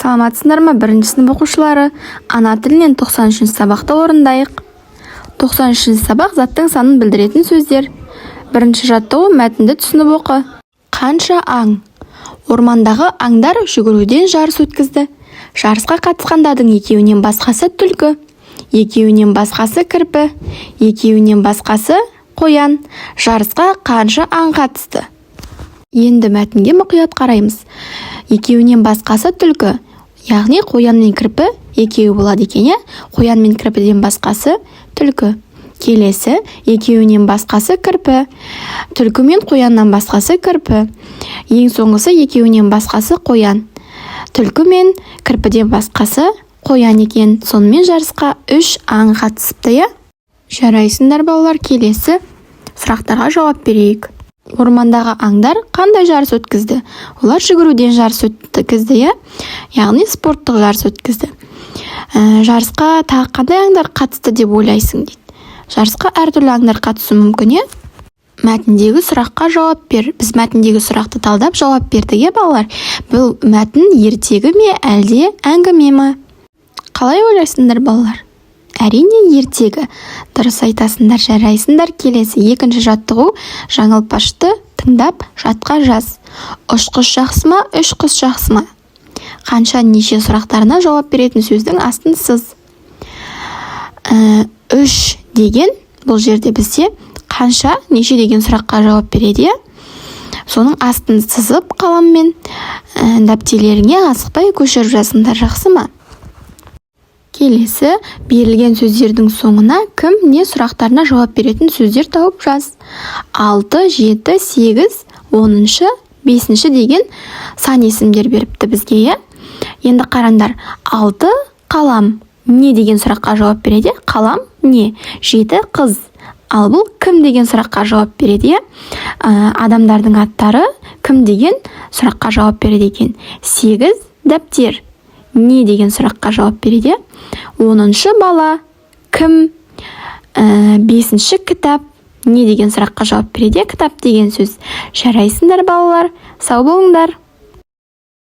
Саламатсыздар ма, бірінші сынып оқушылары? Ана тілінен 93 сабақты орындайық. 93 сабақ заттың санын білдіретін сөздер. Бірінші жаттығу мәтінді түсініп оқы. Қанша аң? Ормандағы аңдар жүгіруден жарыс өткізді. Жарысқа қатысқандардың екеуінен басқасы түлкі, екеуінен басқасы кірпі, екеуінен басқасы қоян. Жарысқа қанша аң қатысты? Енді мәтінге мұқият қараймыз. Екеуінен басқасы түлкі, яғни қоян мен кірпі екеуі болады екен, қоян мен кірпіден басқасы түлкі. Келесі, екеуінен басқасы кірпі, түлкі мен қояннан басқасы кірпі. Ең соңғысы екеуінен басқасы қоян, түлкі мен кірпіден басқасы қоян екен. Сонымен жарысқа 3 аң қатысыпты. Жарайсыңдар балалар, келесі сұрақтарға жауап берейік. Ормандағы аңдар қандай жарыс өткізді? Олар жүгіруден жарыс өткізді, яғни спорттық жарыс өткізді. Жарысқа тағы қандай аңдар қатысты деп ойлайсың дейді. Жарысқа әртүрлі аңдар қатысуы мүмкін. Мәтіндегі сұраққа жауап бер. Біз мәтіндегі сұрақты талдап жауап бердік, балалар. Бұл мәтін ертегі ме, әлде әңгіме ме? Қалай ойлайсыңдар балалар? Әрине ертегі. Дұрыс айтасыңдар, жарайсыңдар. Келесі екінші жаттығу жаңылтпашты тыңдап жатқа жаз. Үш құс жақсы ма, үш құс жақсы ма? Қанша, неше сұрақтарына жауап беретін сөздің астын сыз. Үш деген бұл жерде бізде қанша, неше деген сұраққа жауап береді. Соның астын сызып қаламмен дәптерлеріңе асықпай көшіріп жазыңдар, жақсы ма? Келесі, берілген сөздердің соңына кім, не сұрақтарына жауап беретін сөздер тауып жаз. 6, 7, 8, 10, 5 деген сан есімдер беріпті бізге. Енді қараңдар, 6 қалам, не деген сұраққа жауап береді? Қалам, не? 7 қыз. Ал бұл кім деген сұраққа жауап береді? Адамдардың аттары кім деген сұраққа жауап береді екен. 8 дәптер. Не деген сұраққа жауап береді? 10 бала, кім? 5 кітап. Не деген сұраққа жауап береді? Кітап деген сөз. Жарайсыңдар балалар, сау болыңдар.